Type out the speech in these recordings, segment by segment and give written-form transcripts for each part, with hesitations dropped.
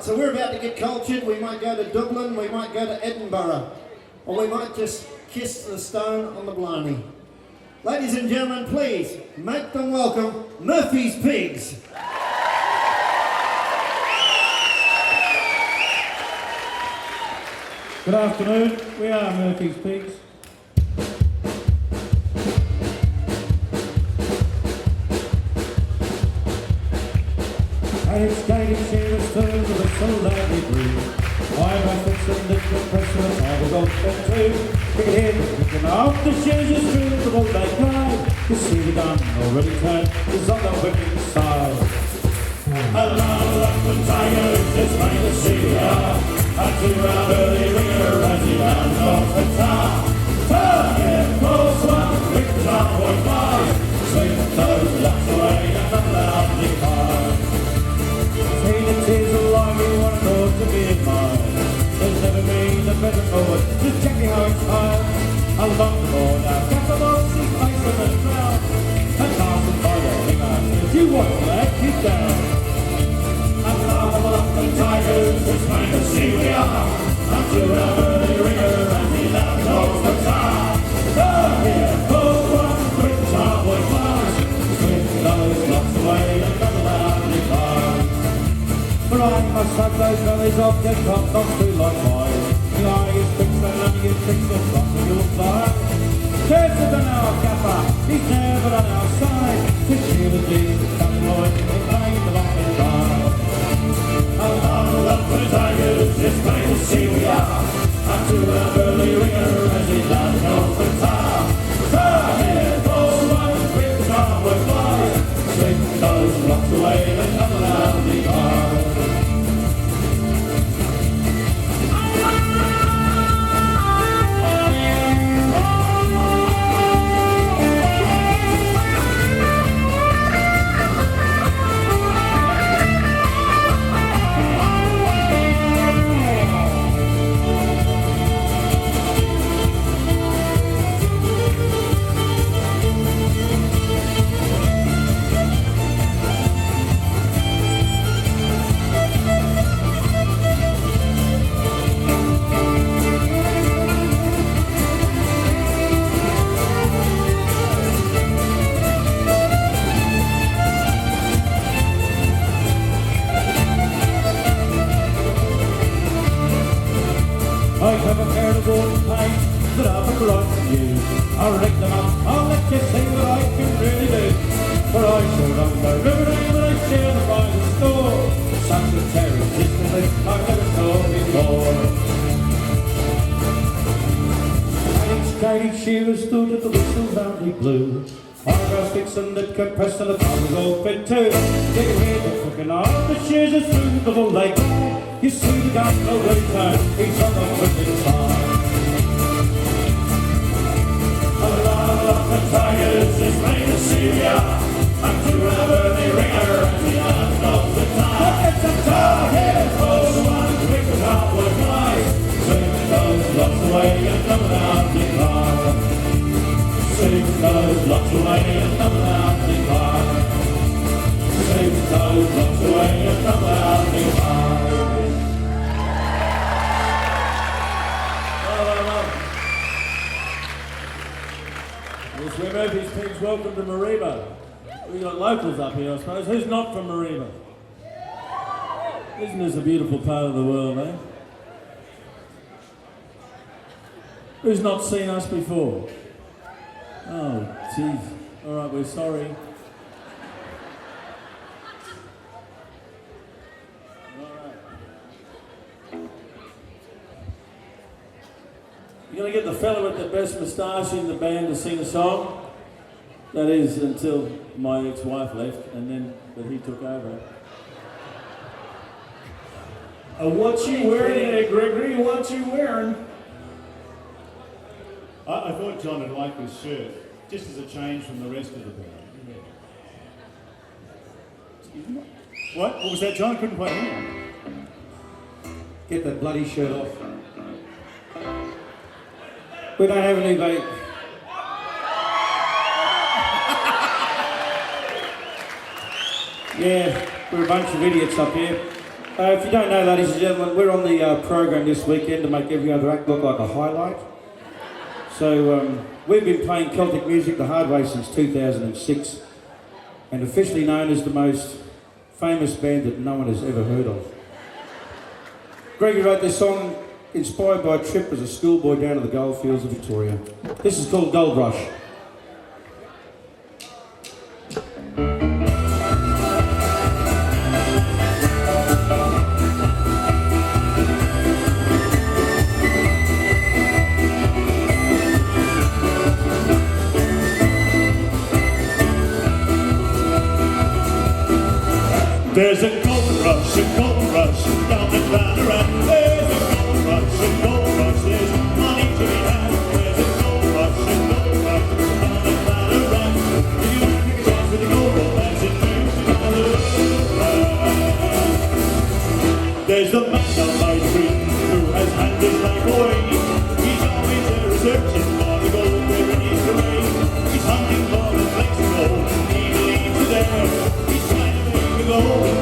So we're about to get cultured. We might go to Dublin, we might go to Edinburgh, or we might just kiss the stone on the blarney. Ladies and gentlemen, please make them welcome Murphy's Pigs. Good afternoon, we are Murphy's Pigs. I am skating shearers through with a so loudly brew. I'm a fixin' the compressor, I was on step two. You can hear the picking off the shears through the boat they glide. You see the gun already turned, is on the wicked side. A lot of the tigers just plain to see we are. I do our early ringer as he lands off the top. Target pulls one, quick top boy flies. Swing those locks away and the loudly cars. It is alive, we want to know to be admired. There's never been a better forward, just checking how it's fired. Along the board now, got the ball, see face on the ground. And passing by the ringer, if you want that, keep down. And laugh up the tigers, it's plain to see we are. Up to the early ringer, and he lands off the top. Here goes one quick starboy flash. Swing those blocks away and come loudly far. But I must have those bellies off the top, not too like mine. The eye is fixed and none of you tricks the front of your fire. Curses on our gaffer, he's never on our side. To shield the G's, the tabloid, the pain, the lock and drive. I'll up the tigers, it's plain to see we are. Up to our early ringer as he lands off the top. So here goes one quick starboard fly. Swing those blocks away and come loudly far. I have a pair of golden pipes that I've been writing you. I'll rig them up, I'll let you see what I can really do. For I shall run the river when I share the by the store. Such a terror distantly I've never saw before. Skating shearers stood at the whistle loudly blew. Eyebrows fixed and that compressed and the tongue was all fit too. You can hear the cooking of the shears are through the bull lake. You see the gun already turned, he's on the wicked side. A lot of the tigers is plain to see we are. Up to our early ringer and the end of the time. It's a target, goes one quick as outward flies. Swing those blocks away and come loudly far. Swing those blocks away and come loudly far. Swing those blocks away and come loudly far. Yes, we're Murphy's Pigs. Welcome to Mariba. We've got locals up here, I suppose. Who's not from Mariba? Isn't this a beautiful part of the world, eh? Who's not seen us before? Oh, jeez. All right, we're sorry. You're going to get the fella with the best moustache in the band to sing a song. That is until my ex-wife left, and then but he took over. What you wearing there, Gregory? What you wearing? I thought John would like this shirt, just as a change from the rest of the band. Excuse me? What? What was that, John? I couldn't quite hear you. Get that bloody shirt off. We don't have any, mate. Yeah, we're a bunch of idiots up here. If you don't know, ladies and gentlemen, we're on the program this weekend to make every other act look like a highlight. So we've been playing Celtic music the hard way since 2006 and officially known as the most famous band that no one has ever heard of. Gregory wrote this song inspired by a trip as a schoolboy down to the goldfields of Victoria. This is called Gold Rush. There's a gold rush down the Ballarat. There's a gold rush, there's money to be had. There's a gold rush down the Ballarat. If you want to take a chance with the gold romance, it moves to Ballarat. There's the man down by the tree who has had his life away. He's always there researching for the gold where it needs to rain. He's hunting for the flakes of gold. He believes it's there. He's trying to make the gold.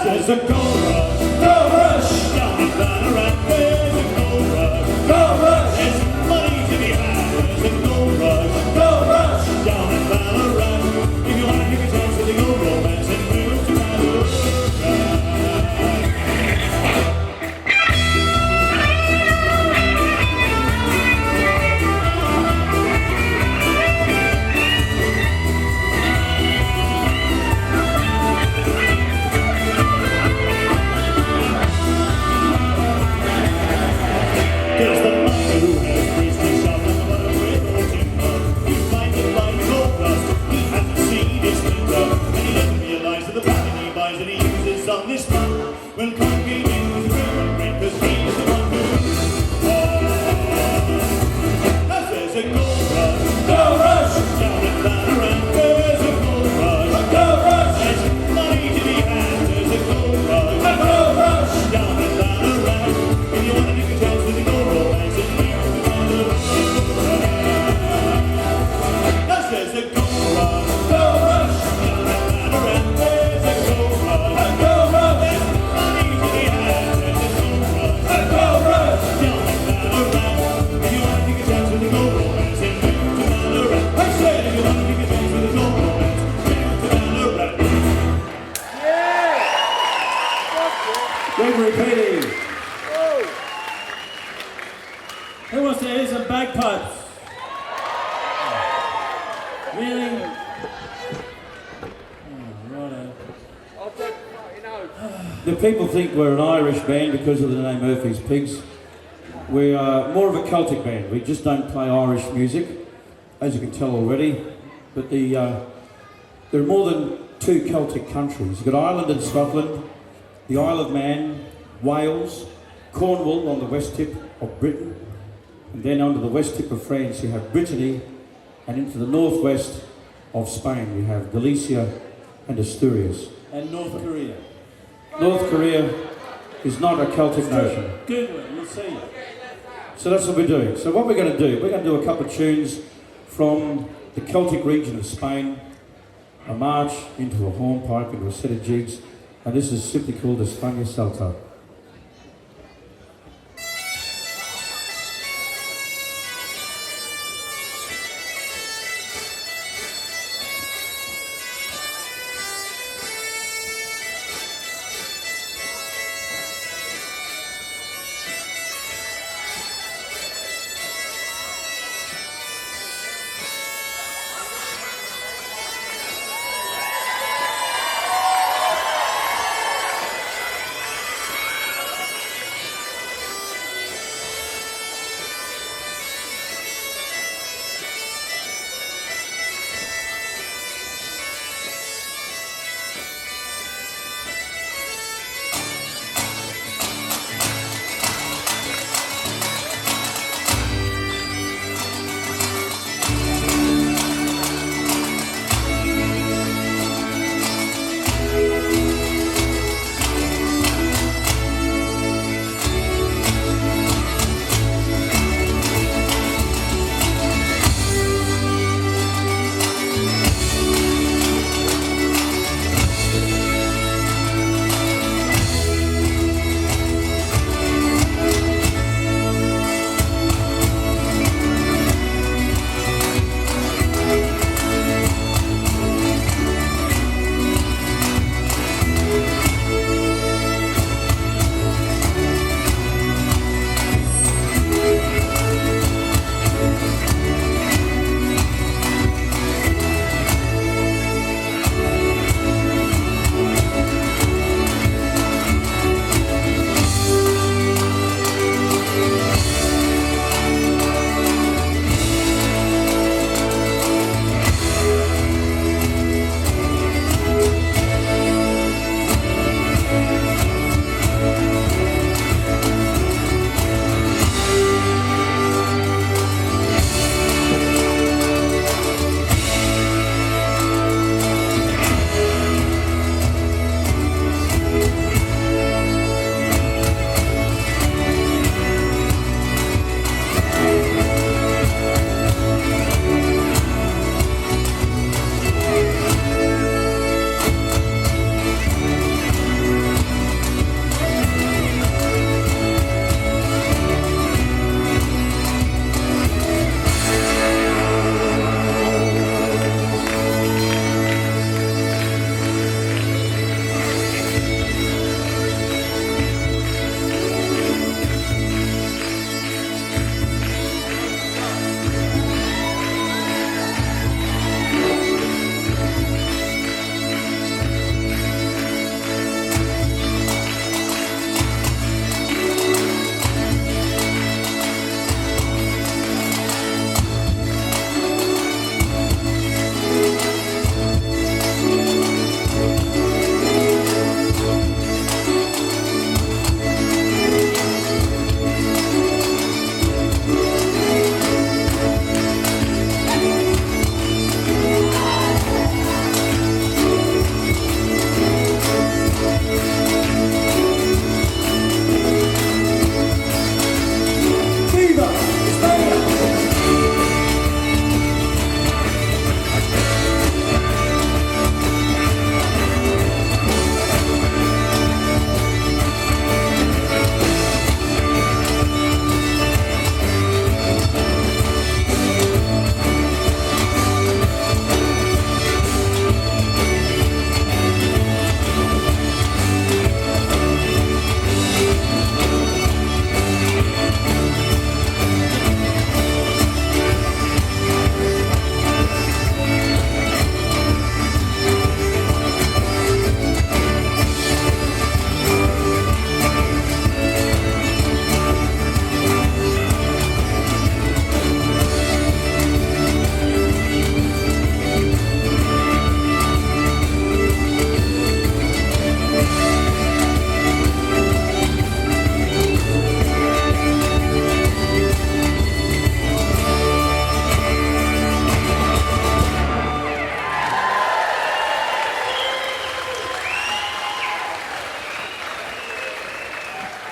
There's a gold rush down in Ballarat. There's a gold rush. There's money to be had. There's a gold rush down in Ballarat. If you want to take a chance with the gold romance and move to Ballarat. There's the miner who has raised his shop and butter with all timber. He finds it by the gold dust. He hasn't seen his finger, and he doesn't realise that the pattern he buys and he uses on this month. When Con came in with a real great, cause he's the one who as there's a gold rush down in Ballarat. There's a gold rush. There's money to be had. There's a gold rush down in Ballarat. If you want to take a chance with the gold romance, it's near to Ballarat. There's a gold rush down in Ballarat. There's a gold rush. There's money to be had. There's a gold rush down in Ballarat. If you want to take a chance with the gold romance, it's near to Ballarat. I said if you want to take a chance with the gold romance, it's near to Ballarat. Gregory Petey. Who wants to hear some bagpipes? Really? Righto. The people think we're an Irish band because of the name Murphy's Pigs. We are more of a Celtic band. We just don't play Irish music, as you can tell already. But there are more than 2 Celtic countries. You've got Ireland and Scotland, the Isle of Man, Wales, Cornwall on the west tip of Britain, and then onto the west tip of France you have Brittany, and into the northwest of Spain we have Galicia and Asturias. And North Korea. North Korea is not a Celtic nation. Google it, you'll see. So that's what we're doing. So what we're going to do, we're going to do a couple of tunes from the Celtic region of Spain, a march into a hornpipe, into a set of jigs, and this is simply called España Salta.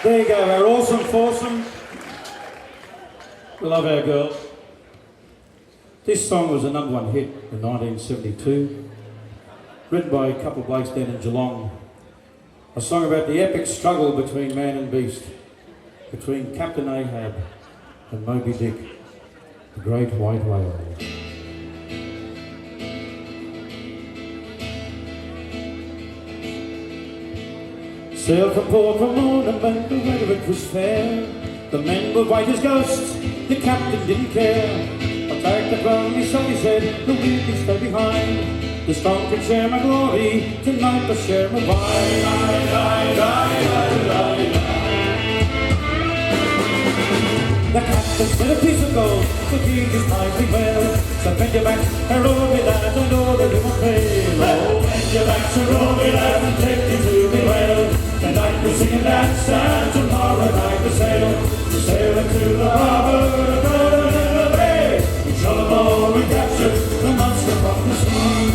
There you go, our awesome foursome. Love our girl. This song was a #1 hit in 1972, written by a couple of blokes down in Geelong. A song about the epic struggle between man and beast, between Captain Ahab and Moby Dick, the great white whale. Sailed from port from morn and when the weather it was fair, the men were white as ghosts, the captain didn't care. Attacked the ground, he said, the weak can stay behind. The strong can share my glory, tonight I'll share my wine. The captain said a piece of gold, the king is mighty well. So bend your backs and roll me lads, I know that you won't fail. Oh, bend your backs and roll me lads and take me to the well. Tonight we're singing that stand, tomorrow night we sail. We're sailing to the harbour, floating in the bay. We shall have all we captured, the monster from the sea.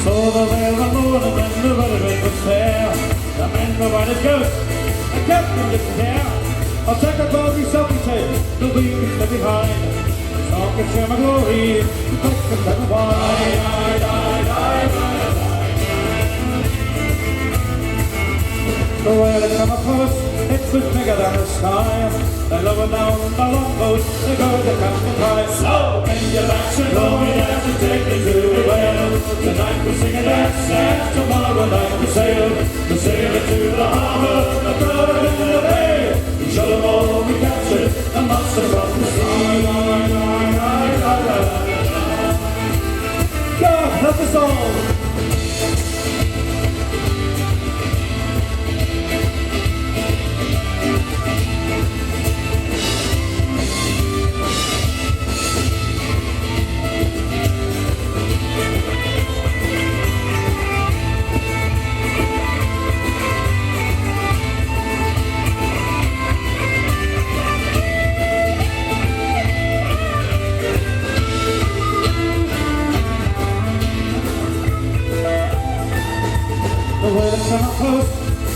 So the whale the moon and then the weather was fair. The men were white as ghosts, the captain didn't care. I'll take a boat, he said, the weak is left behind. So I can share my glory, the cook can never The whale had come across, it was bigger than the sky. They lowered down the longboat, they go to captain high. So bend your backs and roll me down to take me to the whale. Tonight we're singing that sad, tomorrow night we sail. We're sailing to the harbour, the floating in the bay. We shall have all we captured, the monster from the sea. God help us all!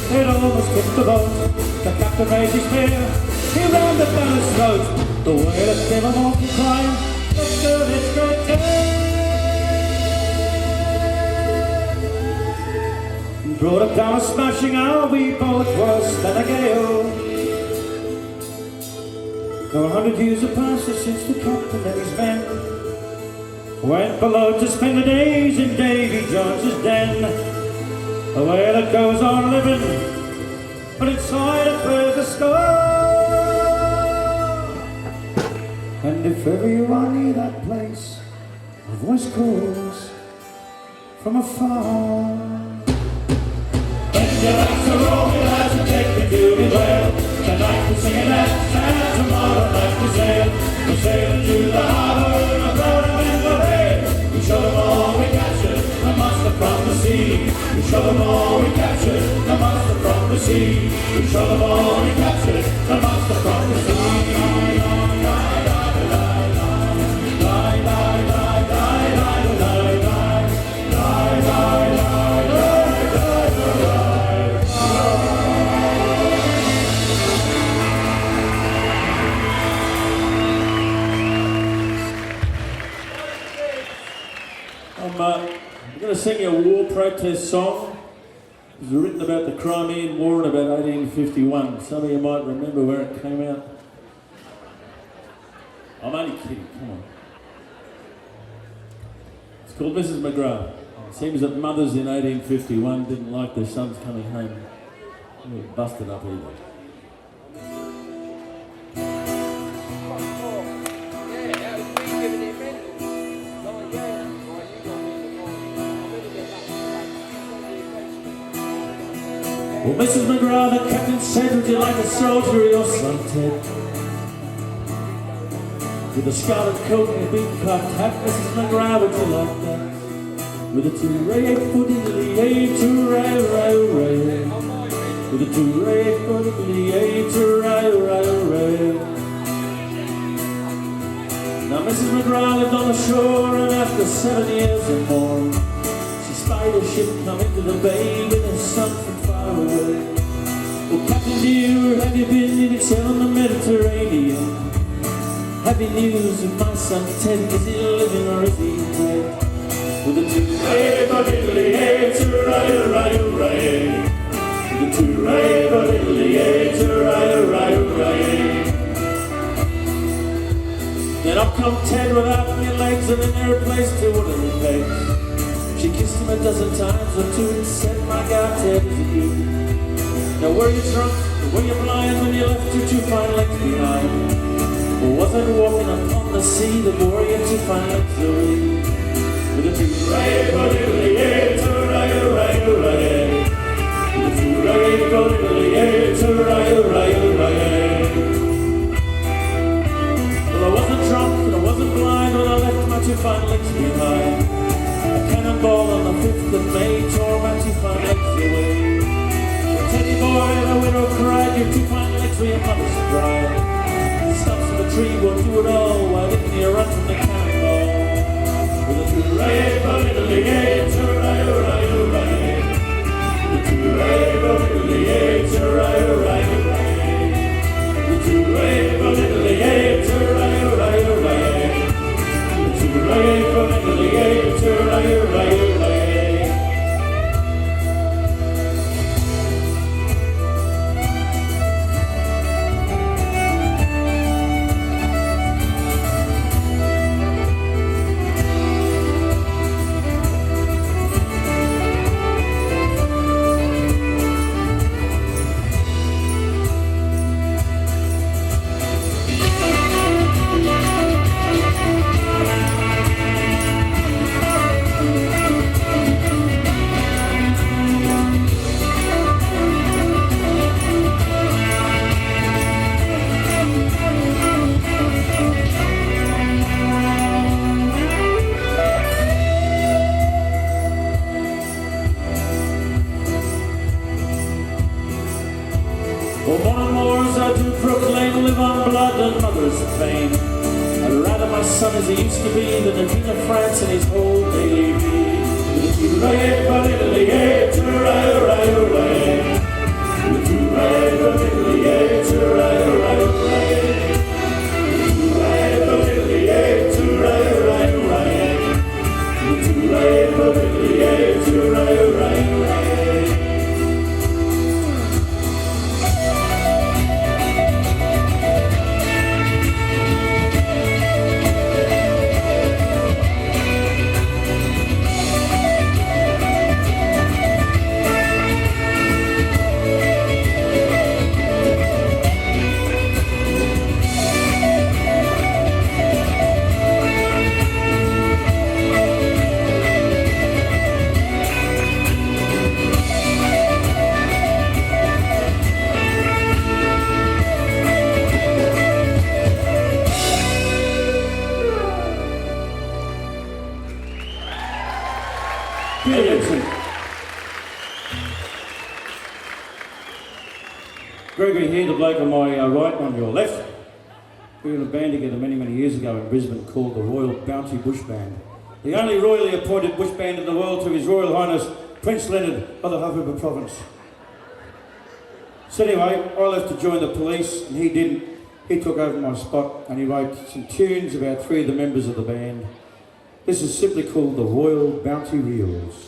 It almost kicked the boat. The captain raised his spear, he rammed it down his throat. The whale gave a monkey crying, let's do this great tale. Brought it down a smashing, our wee boat worse than a gale. Now 100 years have passed since the captain and his men went below to spend the days in Davy Jones's den. A whale that goes on living, but inside it wears a scar. And if ever you are near that place, a voice calls from afar. Bend your backs and roll me lads and take me to the whale. Tonight we're singing that and tomorrow night we sail. We're sailing to the harbour and floating in the bay. We shall have all we captured, the monster from the sea. We shall have all we captured, the monster from the sea. We shall have all we captured, the monster from the sea. I'm going to sing you a war protest song. It was written about the Crimean War in about 1851. Some of you might remember where it came out. I'm only kidding, come on. It's called Mrs. McGrath. It seems that mothers in 1851 didn't like their sons coming home. They were busted up either. Well, Mrs. McGrath, the captain said, would you like a soldier or son, Ted? With a scarlet coat and a big cocked hat, Mrs. McGrath, would you like that? With a two-ray, foot-in-the-lee, two-ray-ray-ray. With a two-ray, foot-in-the-lee, two-ray-ray-ray. Now Mrs. McGrath lived on the shore, and after 7 years or more, she spied a ship come into the bay with the sun from far away. Well, Captain dear, where have you been in excel in the Mediterranean? Happy news of my son Ted, is he living or is he dead? With a two-ray but Italy, it's hooray, hooray, hooray. With a two-ray but Italy, it's hooray, hooray, hooray. Then up come Ted without any legs and in her place two wooden pegs. She kissed him a dozen times or two and said, my God, Ted, is it you? Now were you drunk or were you blind when you left your two fine legs behind? Or was it walking upon the sea that bore you two fine legs away? With a two-ray but Italy, it's hooray, hooray, hooray. With a two-ray but Italy, it's hooray, hooray, hooray. Well, I wasn't drunk and I wasn't blind when I left my two fine legs behind. A cannonball on the 5th of May tore my two fine legs away. Teddy boy, the widow cried, your two fine legs were your mother's bride. Stumps of a tree won't do it all, why didn't you run from the cannonball? With a two-ray but Italy, it's hooray, hooray, hooray. With a two-ray but Italy, it's hooray, hooray, hooray. With a two-ray but Italy, it's hooray, hooray, hooray. With a two-ray but Italy, it's hooray, hooray, hooray. For more and more as I do proclaim, live on blood and mother's fame. I'd rather my son as he used to be than the King of France in his whole daily be. With a two-ray but Italy, it's hooray, hooray, hooray. With a two-ray but Italy, it's hooray, hooray, hooray. With a two-ray but Italy, it's hooray, hooray, hooray. With a two-ray but Italy, it's hooray, hooray, hooray. Gregory here, the bloke on my right and on your left. We were in a band together many, many years ago in Brisbane called the Royal Bounty Bush Band. The only royally appointed bush band in the world to His Royal Highness Prince Leonard of the Hubbard Province. So anyway, I left to join the police and he didn't. He took over my spot and he wrote some tunes about 3 of the members of the band. This is simply called the Royal Bounty Reels.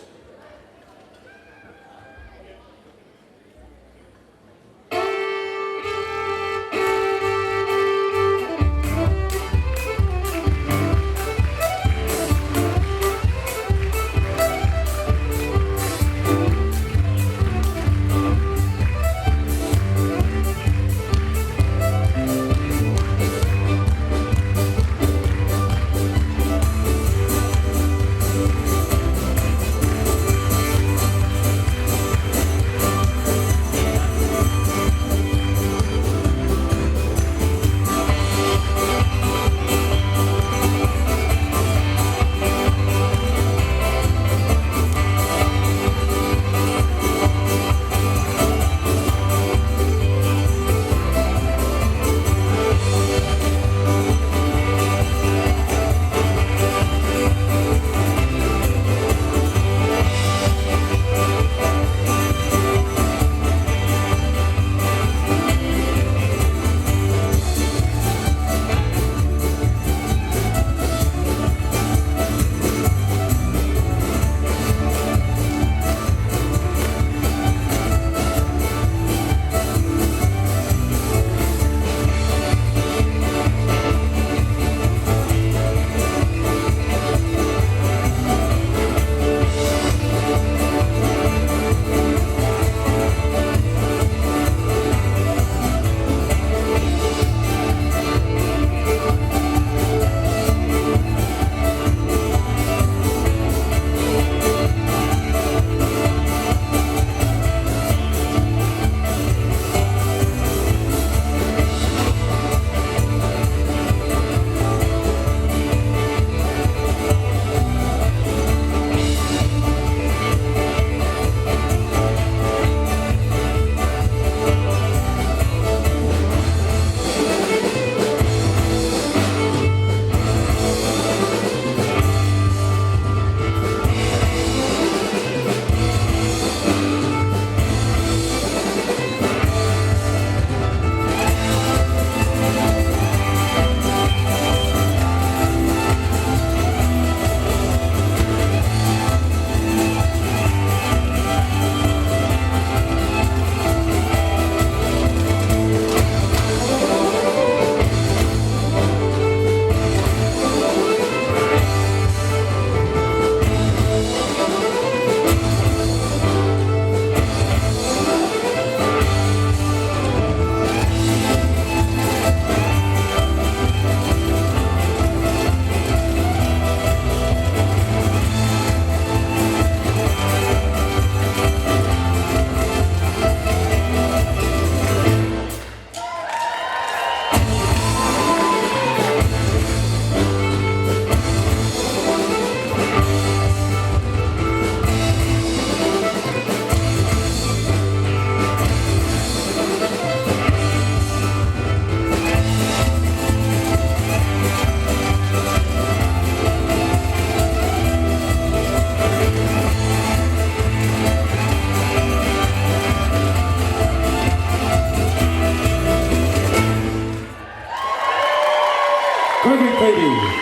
lady.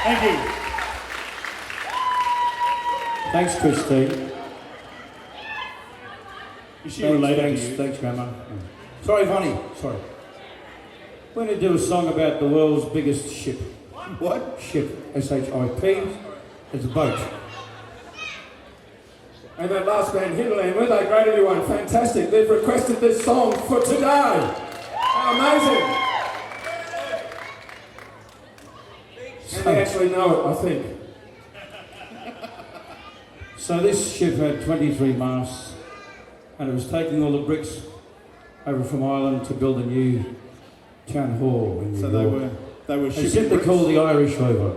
Thank you. Thanks, Christine. Is she related to you? Thanks, Grandma. Sorry, Vonnie. Sorry. We're going to do a song about the world's biggest ship. What? Ship. S-H-I-P. It's a boat. And that last band, Hinterland, were they great, everyone? Fantastic. They've requested this song for today. How amazing. And they actually know it, I think. So this ship had 23 masts, and it was taking all the bricks over from Ireland to build a new town hall in New So York. they were They shipping simply bricks. called the Irish Rover.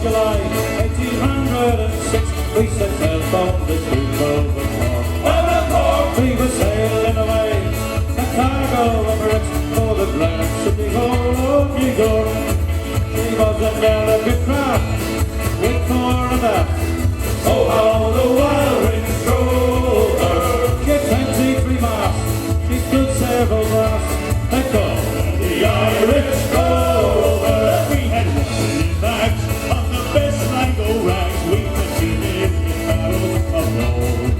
July 1806, we set sail from the streets of the port. We were sailing away, a cargo of bricks for the grand city hall of New York. She was a delicate craft, with fore and aft. Oh, how the wild winds drove her. She had 23 masts, she stood several brass. They called her the Irish Rover. We had one bags of the best mango rags. We had seen it in barrels of gold.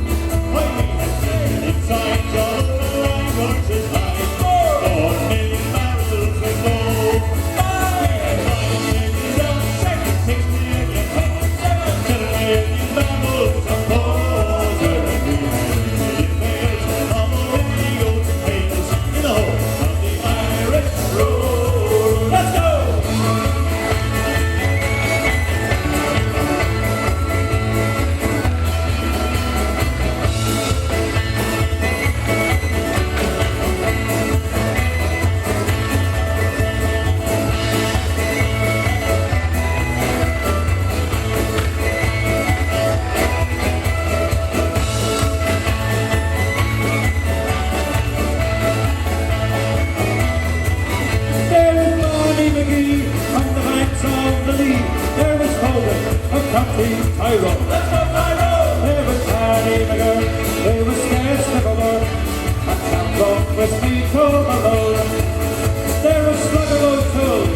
Why, we had seen it inside of the line horses high. 4 million barrels of gold. We had 5 million ounces, 6 million pounds, 7 million barrels of gold. And we had 8 million bales of radio potatoes in the hold of the Irish Rover. Let's go! There was Barney McGee on the banks of the Lee. There was Hogan, a country tyro. Let's go, Tyro! There was Barney McGee, there was scarce never more. A chap of Whisky told alone. There was Slugger O'Toole,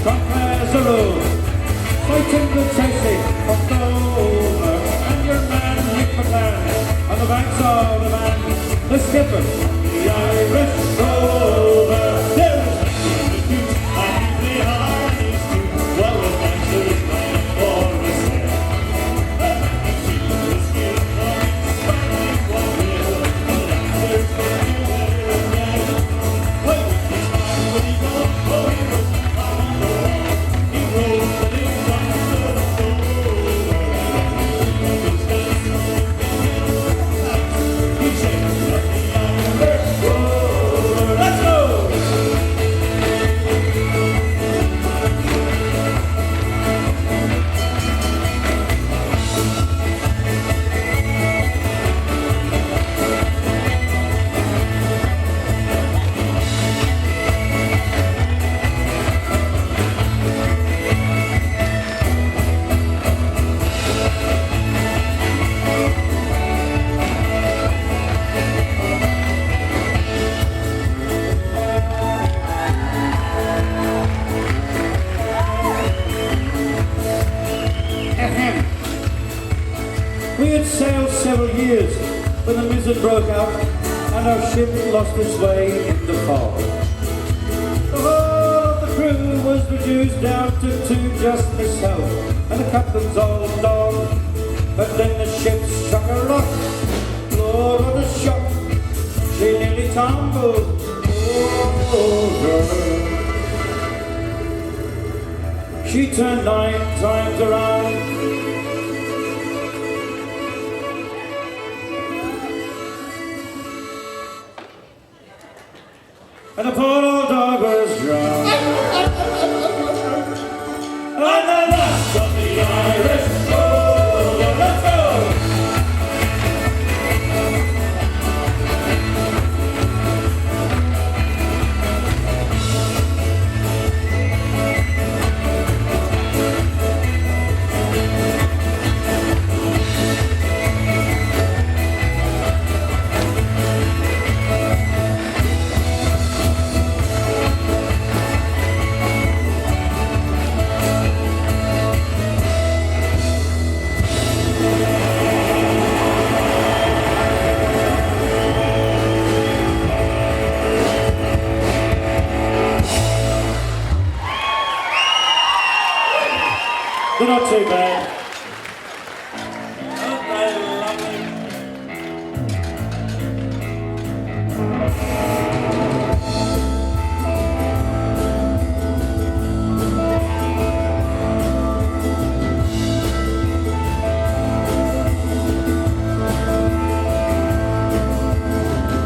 drunk as a roll, fighting the chasing of Dover. And your man Nick McLaren on the banks of the man, the skipper, the Irish Rover. There was the Duke, and the harness too. Well, the dancers ran for a sail. She was still coming, Spanish one wheel. The dancers were doing again. Well, he smiled when he got oh, he rode out on the wall. He rode the big guns of the Rover. And he was dancing he said, "Let the Irish Rover." Let's go! Ahem. We had sailed several years when the blizzard broke out and our ship lost its way in the fog. The whole of the crew was reduced down to 2, just myself and the captain's old dog. But then the ship struck a rock, Lord, what a shock, she nearly tumbled over. She turned 9 times around. And the poor old dog was drowned. And the last of the Irish Rover. Let's go! They're not too bad. Aren't they lovely?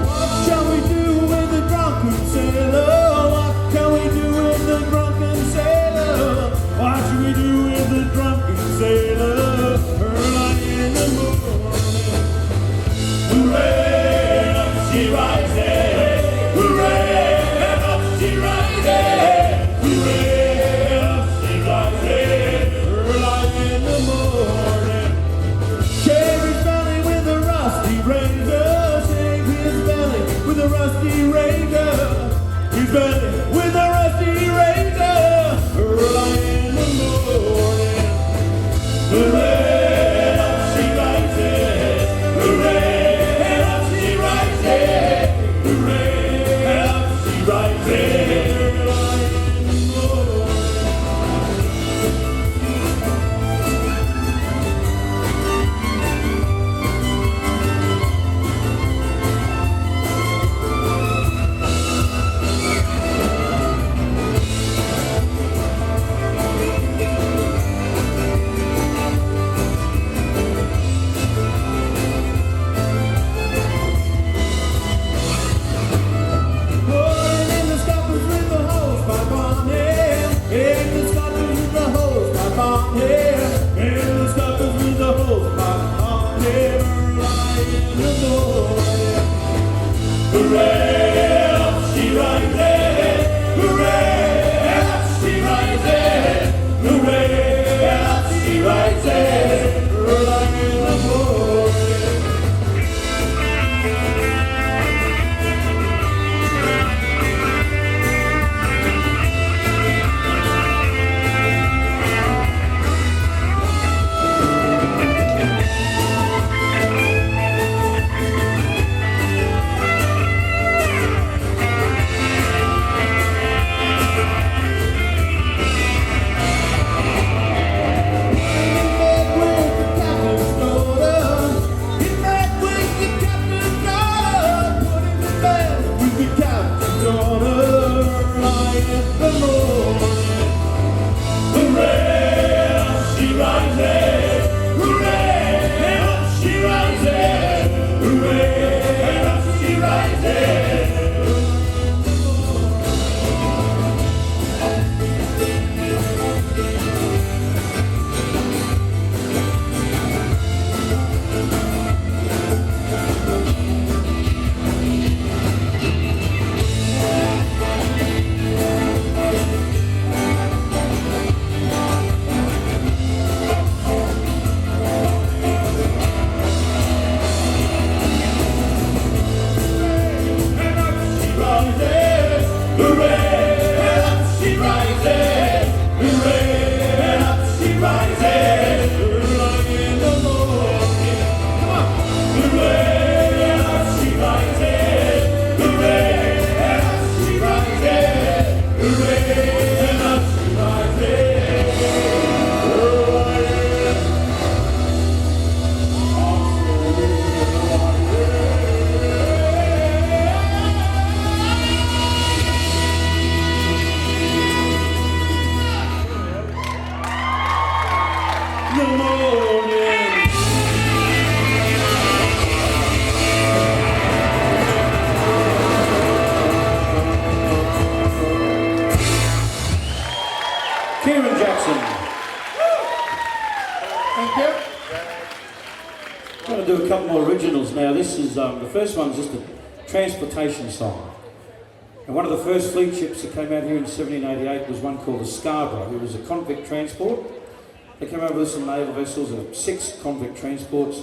What shall we do with the drunken sailor? What can we do with the drunken sailor? What should we do with the drunken sailor early in the morning? Hooray, up she rises. Hooray, up she rises. Hooray, up she rises early in the morning. Shave his belly with a rusty razor. Shave his belly with a rusty razor. His belly with a rusty razor early in the morning. Hooray, up she rises. Hooray, up she rises. Hooray, up she rises early in the morning. Pouring in the scoppers with the hose pipe on him. In the scoppers with the hose pipe on him. In the scuppers with the hose pipe on him early in the morning. Hooray, up she rises. Hooray, up she rises. Hooray, up she rises early in the morning. Kieran Jackson. Thank you. I'm going to do a couple more originals now. This is the first one's just a transportation song. And one of the first fleet ships that came out here in 1788 was one called the Scarborough. It was a convict transport. They came over with some naval vessels, 6 convict transports,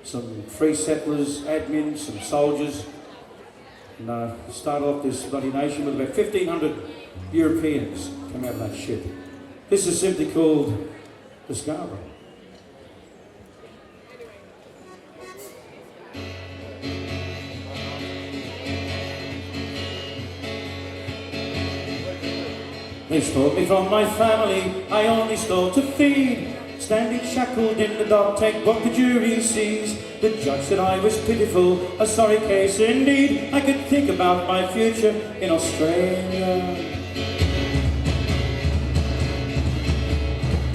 some free settlers, admin, some soldiers. And started off this bloody nation with about 1,500 Europeans come out of that ship. This is simply called the Scarborough. They stole me from my family, I only stole to feed. Standing shackled in the dock, take what the jury sees. The judge said I was pitiful, a sorry case indeed. I could think about my future in Australia.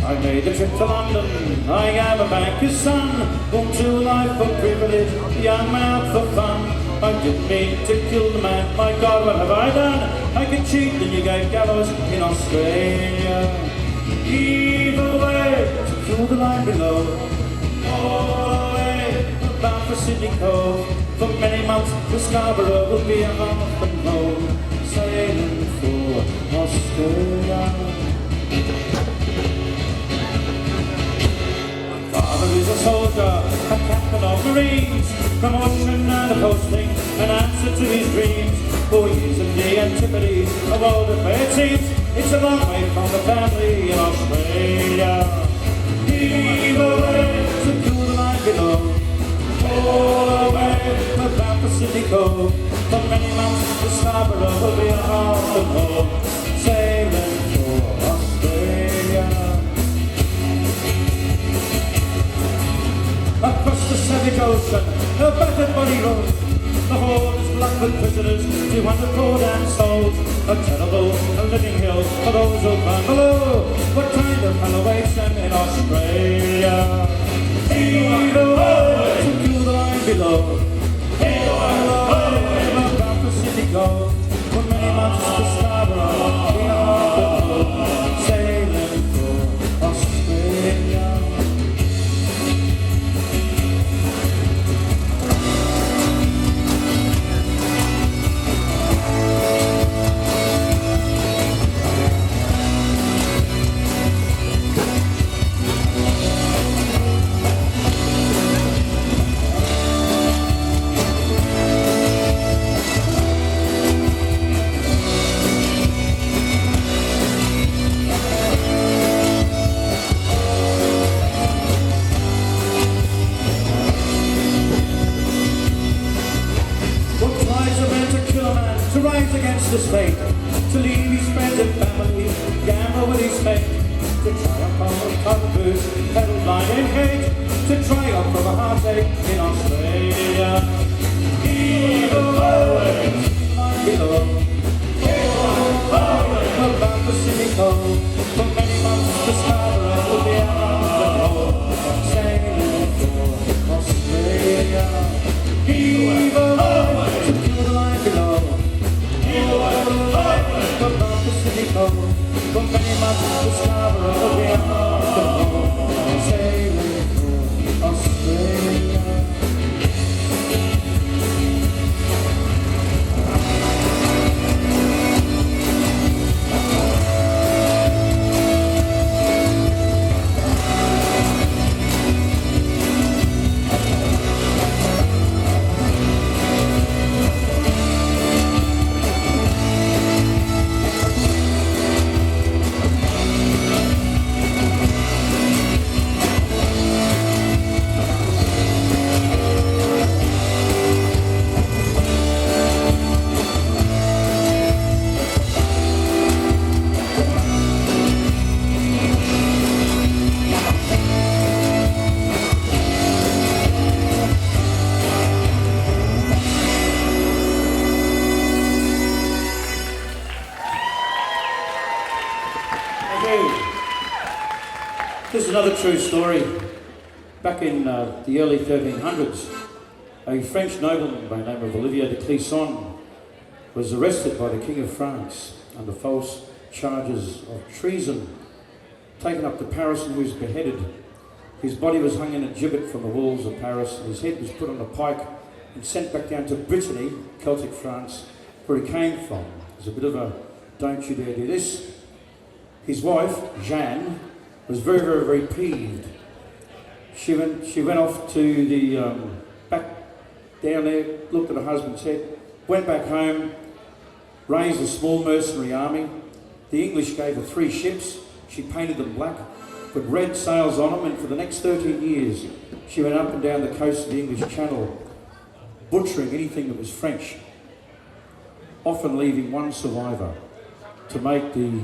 I made the trip to London, I am a banker's son. Born to a life of privilege, young man out for fun. I didn't mean to kill the man, my God, what have I done? I could cheat the Newgate gallows in Australia. Either way, secure the line below. All the way, bound for Sydney Cove. For many months, the Scarborough will be a half and home. Sailing for Australia. Father is a soldier, a captain of Marines. Promotion and a posting, an answer to his dreams. 4 years in the Antipodes, of all the fair seems. It's a long way from the family in Australia. Either way, secure the line below. All the way, we're bound for Sydney Cove. For many months, the Scarborough will be a half and home. Sailing for Australia. Across the savage ocean, a battered body rolls. The hold is black with prisoners, 200 poor damn souls. A terrible, a living hell for those who burn below. What kind of hell awaits them in Australia? Either way, secure the line below. Either way, we're bound for Sydney Cove. For many months to Scarborough, we are the home. Sailing for Australia. To rise against his fate, to leave his friends and family, gamble with his fate, to triumph on cotton boots, pedal blind in hate, to triumph from a heartache in Australia. Either way, line below. We're bound for Sydney Cove. For many months the Scarborough will be out of the home. Sailing for Australia. Either way, secure the line below. We're bound for Sydney Cove. For many months the Scarborough will be out of the home. Sailing for Australia. This is another true story. Back in the early 1300s, a French nobleman by the name of Olivier de Clisson was arrested by the King of France under false charges of treason, taken up to Paris and was beheaded. His body was hung in a gibbet from the walls of Paris, and his head was put on a pike and sent back down to Brittany, Celtic France, where he came from. It was a bit of a don't you dare do this. His wife, Jeanne, was very, very, very peeved. She went off to the back down there, looked at her husband's head, went back home, raised a small mercenary army. The English gave her 3 ships. She painted them black, put red sails on them, and for the next 13 years, she went up and down the coast of the English Channel, butchering anything that was French, often leaving one survivor to make the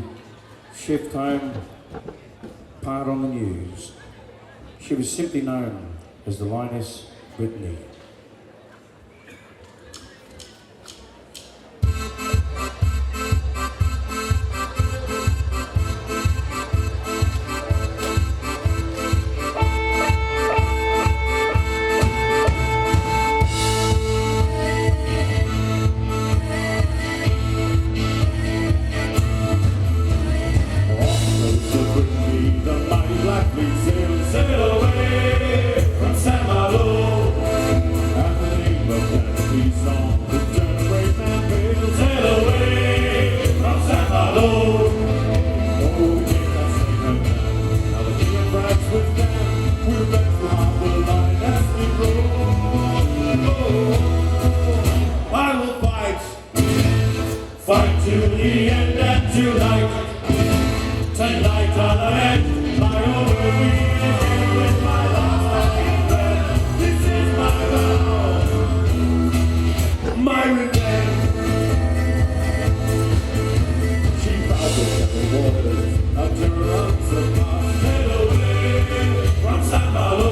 shift home, part on the news. She was simply known as the Lioness of Britany. Fight to the end and tonight I'll end my own with my life. This is my vow, my revenge. She vowed to the waters of her arms apart. Sail away from San Malo.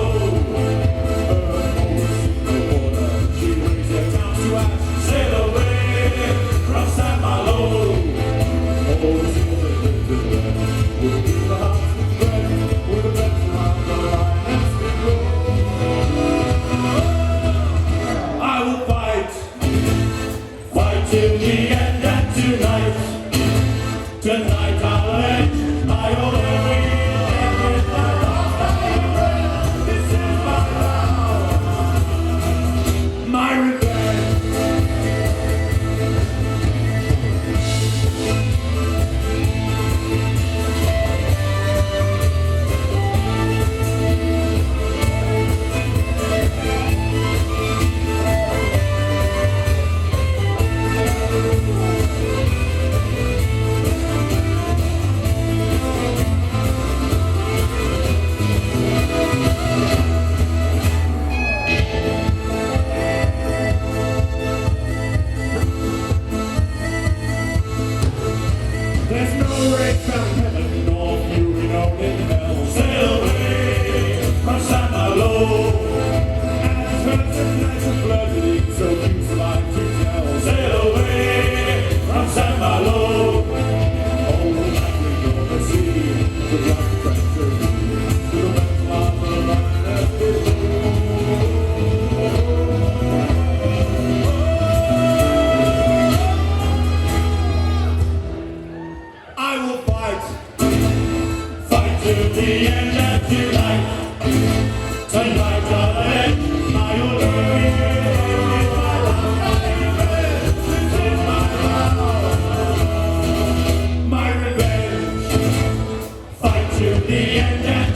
Her horse in the water, she raised her down to ash. Sail away from San Malo. I will fight till the end, and tonight I'll end my own with my love. This is my vow, my revenge. There's no rain from heaven, nor fury known in hell. Sail away from San Malo. As herds of nights of blood lead, so keeps life to tell. Sail away from San Malo. Oh, like we go the sea, to rock the treasure, to the vessel of the Lioness of I will fight till the end, and tonight I'll end my own with my love. This is my vow, my revenge. Fight till the end, and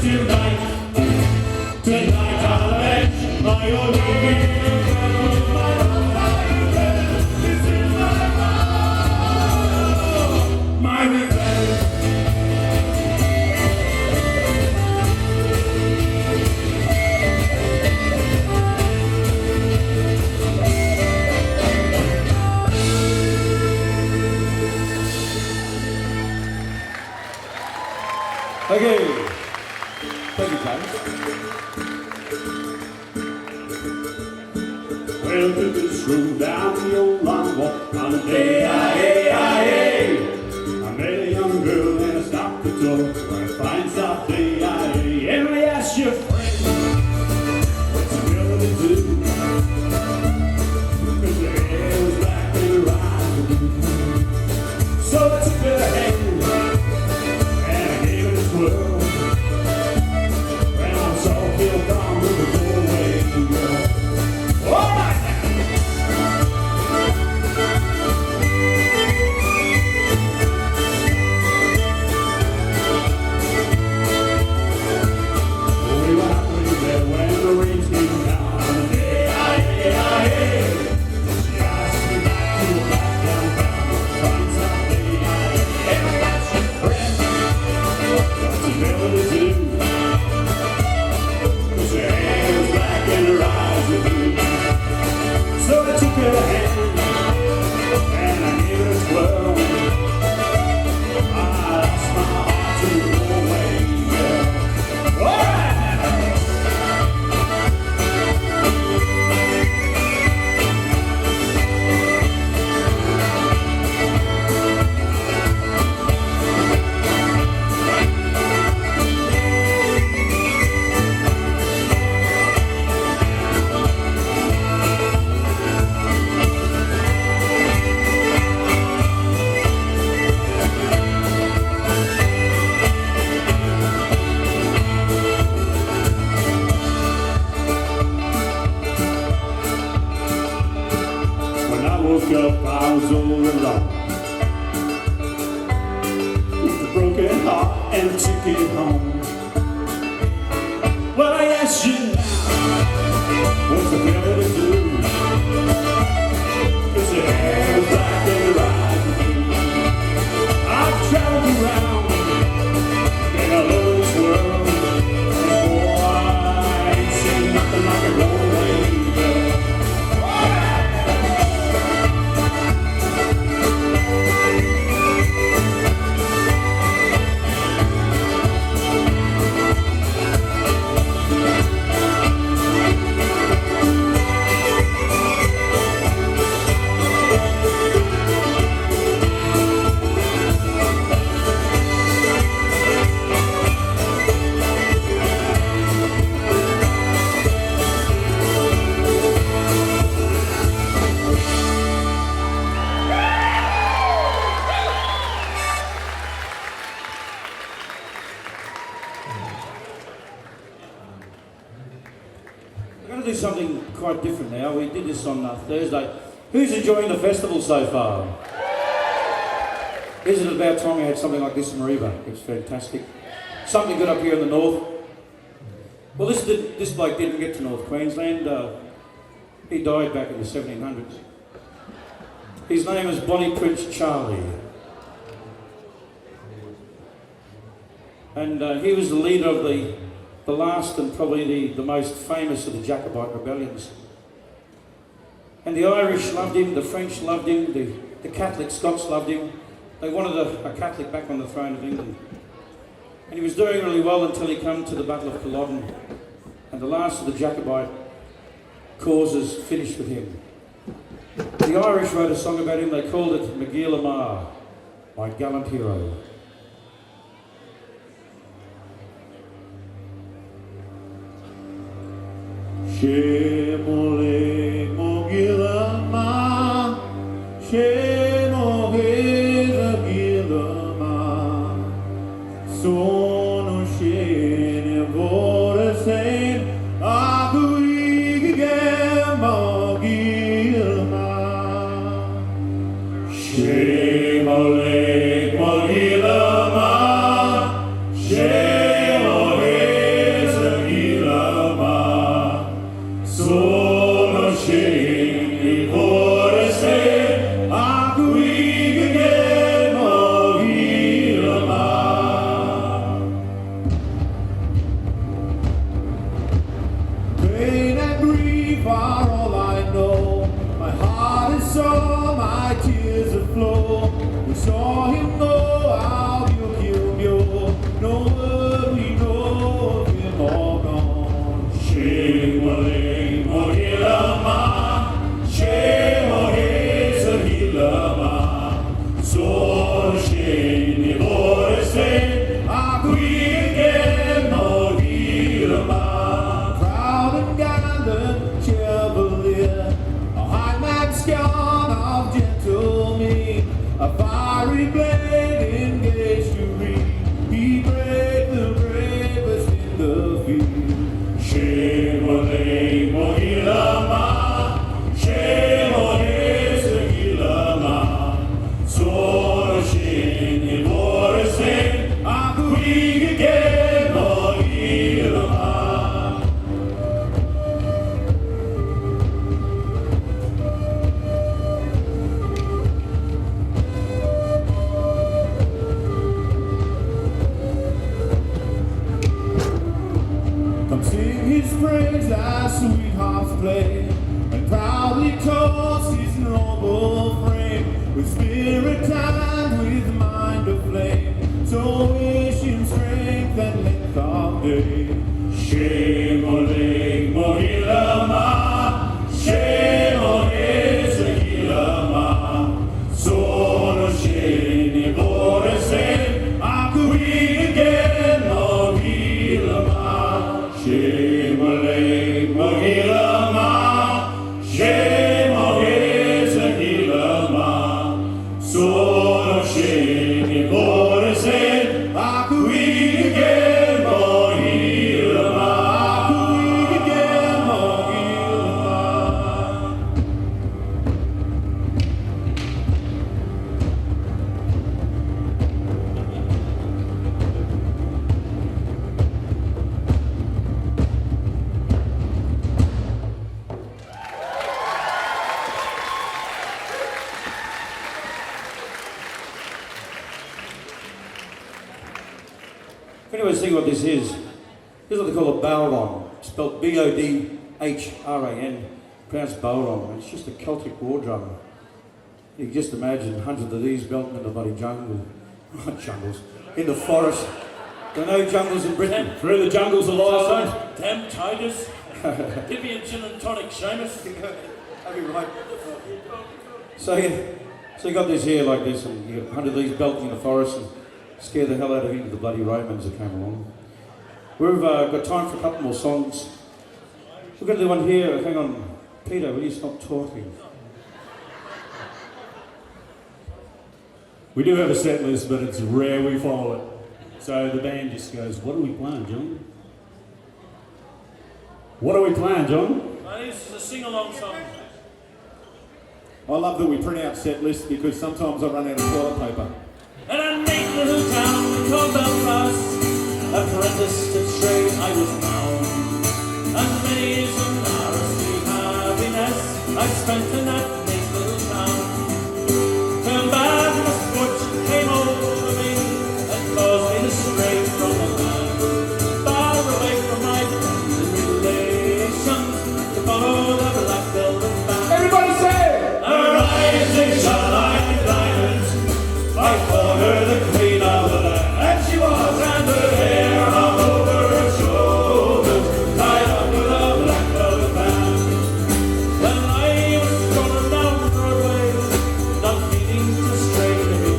tonight I'll end my own with my love. This is my vow, my revenge. Okay. Thank you, James. Well, to this room down the old long walk on a day, I met a young girl and I stopped to talk on a fine south day, and I asked your friend, what's the girl to do? Cause her hair was black and her eyes were blue. So I took her hand and I gave it a twirl. And I saw Bill come with the doorway to go. All right now. We were happy there when the rain came down. She asked me back to a back downtown, fine south day. And I asked your friend, what's the girl to do? Cause her hair was black and her eyes were blue. So I took her hand and I gave her a twirl. I lost my song. With a broken heart and a ticket home. Well, I ask you now, what's the devil to do? Cause the hair is black and the ride with you. I've traveled around in all over this world, and boy, I ain't seen nothing like a rolling girl. We're going to do something quite different now. We did this on Thursday. Who's enjoying the festival so far? Isn't it about time we had something like this in Mariba? It's fantastic. Something good up here in the north. Well, this bloke didn't get to North Queensland. He died back in the 1700s. His name is Bonnie Prince Charlie. And he was the leader of the last and probably the most famous of the Jacobite rebellions. And the Irish loved him, the French loved him, the Catholic Scots loved him. They wanted a Catholic back on the throne of England. And he was doing really well until he came to the Battle of Culloden. And the last of the Jacobite causes finished with him. The Irish wrote a song about him. They called it Magila Mar, my gallant hero. Shemole Mogila Ma, Shemoheza Gila Ma, Sono Shene Vorasen, Aguige Mogila Ma, Shemole Mogila Ma, Shemoheza Gila Ma. Sono sceni forse a cui che morire mai. Pain and grief are all I know. My heart is sore, my tears are flow. We saw him go out, you killed you. No word we know of him all gone. Shame Mohilama, Shemoheza Hilama, Sono Sheni Vorse, Aguige Mohilama. Proud and gallant chevalier, a high man scorn of gentle mien, a fiery blade engaged to read. He brave the bravest in the field. Shemole Mohilama, Shemoheza Hilama, Sono Sheni Vorse, Aguige Mohilama. Come sing his praise as sweethearts play, and proudly toast his noble frame, with spirit and with mind aflame, so wish him strength and length of day. Shemole Mohilama, Shemoheza Hilama, Sono Sheni Vorse, Aguige Mohilama. Shemole Mohilama, Shemoheza Hilama, Sono Sheni Vorse, Aguige Mohilama. If anyone's thinking what this is what they call a bowron, spelled B-O-D-H-R-A-N, pronounced bowron. It's just a Celtic war drum. You can just imagine hundreds of these belting in the bloody jungle, not jungles, in the forest. There are no jungles in Britain. Through the jungles of Lioness. Damn tigers. Give me a gin and tonic, Seamus. That'd be right. So you got this here like this, and you got 100 of these belting in the forest and scare the hell out of any of the bloody Romans that came along. We've got time for a couple more songs. We're going to do one here. Hang on. Peter, will you stop talking? We do have a set list, but it's rare we follow it. So the band just goes, what are we playing, John? What are we playing, John? This is a sing-along song. I love that we print out set lists because sometimes I run out of toilet paper. In a neat little town called Belfast, apprenticed to trade I was bound. And many years of nasty happiness I spent in that neat little town. Till bad misfortune came over me and caused me to stray from the land, far away from my friends and relations, to follow the black velvet band. Everybody say! Arise, they shine like diamonds. I called her the queen of the land, and she was, and her hair hung over her shoulders, tied up with a black velvet band. When I was strolling down Broadway, not meaning to stray to me,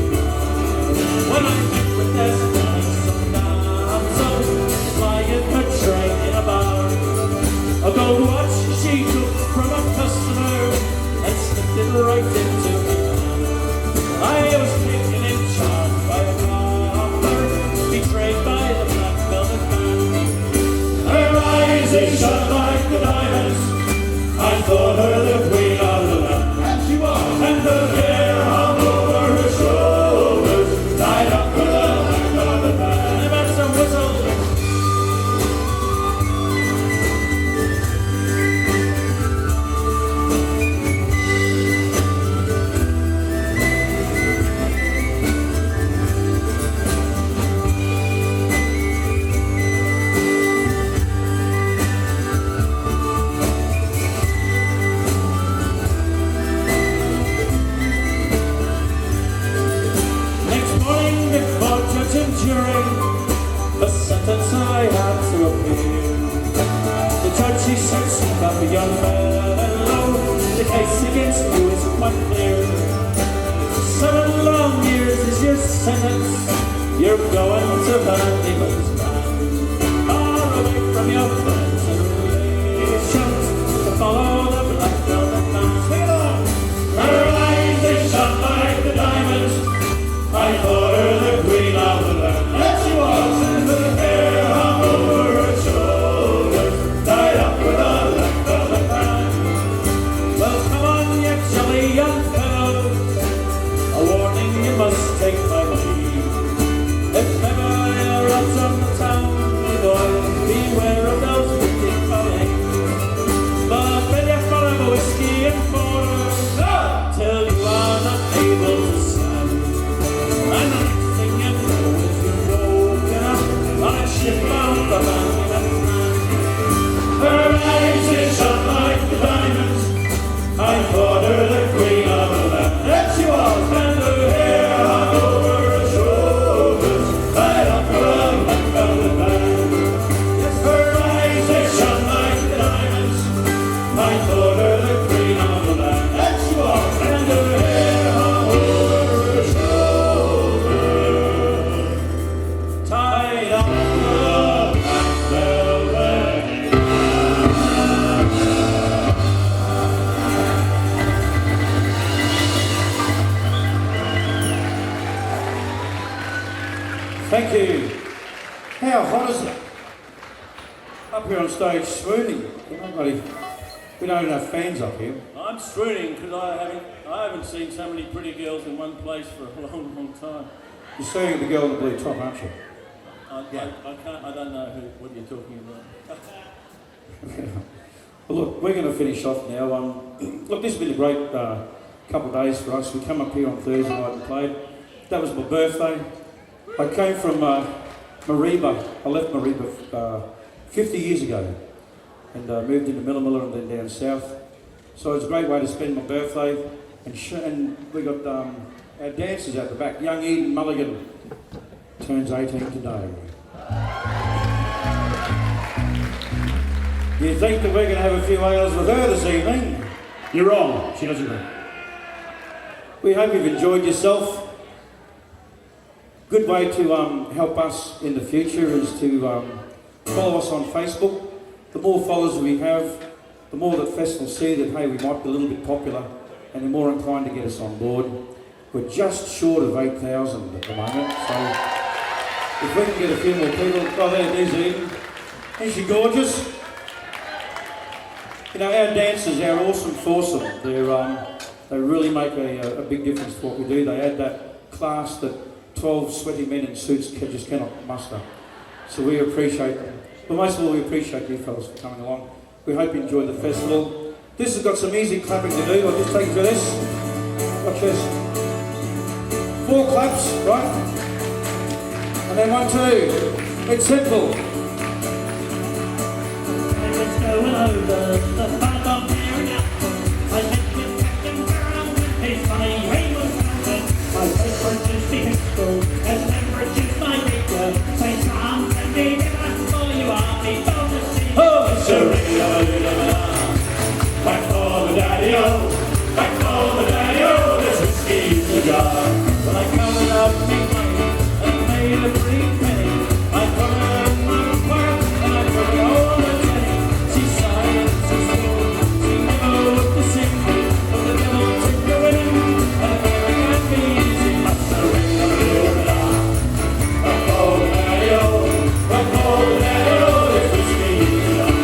when I met with Desmond, some damsel flying her train in a bar. A gold watch she took from a customer and slipped it right into me. I was taken in charge by a robber, betrayed by the black velvet band. Her eyes, they shone like the diamonds. I thought her the queen of the land, and she was, and her hair hung over her shoulders, tied up with a black velvet band. And that's some whistle. The sentence I had to appear. The judge, he said, speak up, young fellow. The case against you is quite clear. 7 long years is your sentence. You're going to Bandyman's Band, far away from your friends and relations, to follow the black velvet band. Sing along. Her eyes, they shone like the diamonds. I thought her the queen of the land, and she was, and her hair hung over her shoulders, tied up with a black velvet band. Well, come on, you jolly young fellows, a warning you must take my leave. If ever you're out on the town, my boy, beware of those wicked colleagues. But when you follow whiskey and porter, till you are not able to stand, and the next thing you know is you're woken up on a ship bound for Bandyman's Band. Her eyes, they shone like the diamonds. I thought her the queen of the land, and she was, and her hair hung over her shoulders, tied up with a black velvet band. Yes, her eyes, they shone like the diamonds. I thought her the queen of the land, and she was, and her hair hung over her shoulders, tied up with a black velvet band. Thank you. How hot is it? Up here on stage swooning. We don't have fans up here. I'm swooning because I haven't seen so many pretty girls in one place for a long, long time. You're staring at the girl in the blue top, aren't you? I don't know what you're talking about. Well, look, we're going to finish off now. Look, this has been a great couple of days for us. We come up here on Thursday night and played. That was my birthday. I came from Mareeba. I left Mareeba 50 years ago and moved into Millamilla and then down south. So it's a great way to spend my birthday. And we got our dancers out the back. Young Eden Mulligan turns 18 today. Do you think that we're going to have a few ales with her this evening? You're wrong. She doesn't know. We hope you've enjoyed yourself. Good way to help us in the future is to follow us on Facebook. The more followers we have, the more that festivals see that, hey, we might be a little bit popular and they're more inclined to get us on board. We're just short of 8,000 at the moment, so if we can get a few more people. Oh, there's Eden. Isn't she gorgeous? You know, our dancers, our awesome foursome, they really make a big difference to what we do. They add that class that 12 sweaty men in suits just cannot muster. So we appreciate them. But most of all, we appreciate you fellas for coming along. We hope you enjoy the festival. This has got some easy clapping to do. I'll just take you through this. Watch this. 4 claps, right? And then 1, 2. It's simple. Going over the path of Mariana. I met with Captain Brown with his funny way was mounted. My favorite is the pistol, as never choose my figure. Say Tom and me, for you are me, to see. Oh, it's a back for the daddy-o, back for the daddy-o, there's whiskey in the jar. Well, I covered up me money and made a pretty penny. I covered up my work and I covered all the penny. She sighed, she swore, she never looked to see me. But the devil took her in and never got me easy. Back for the daddy-o, back for the daddy-o, there's whiskey in the jar.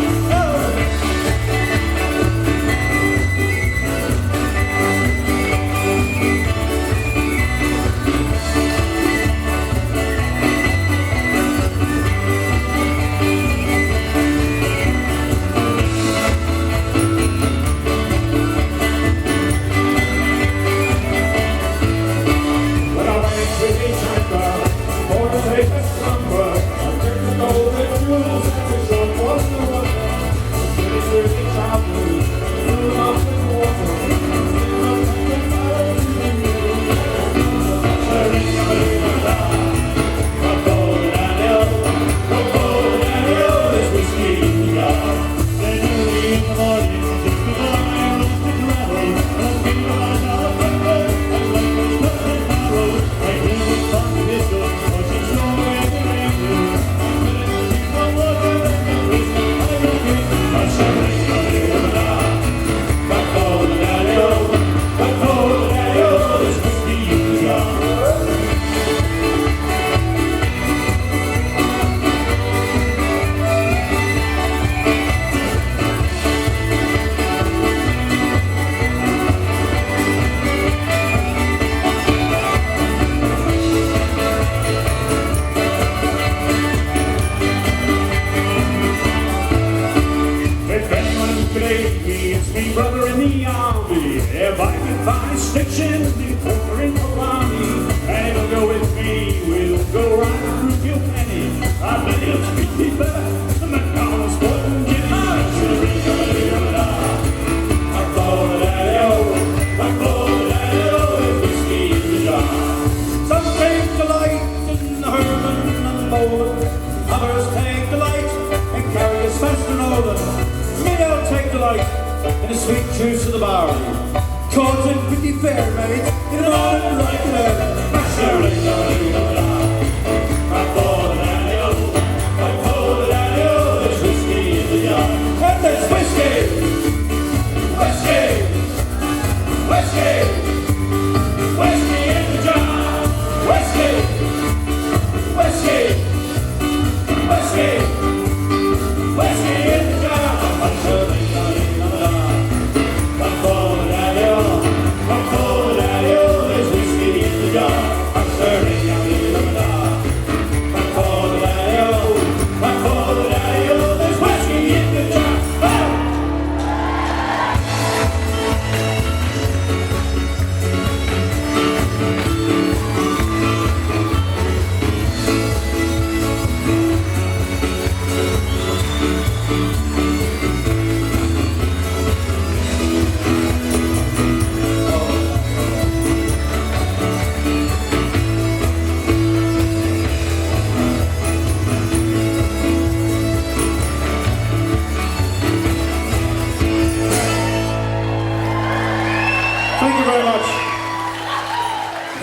Daddy-o, there's whiskey in the jar. I'm serving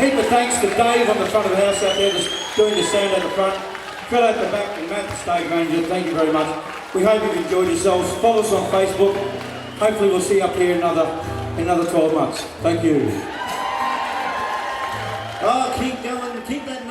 heap of thanks to Dave on the front of the house out there, just doing the sound at the front. Phil at the back and Matt, the stage manager, thank you very much. We hope you've enjoyed yourselves. Follow us on Facebook. Hopefully we'll see you up here in another 12 months. Thank you. Oh, keep going, keep that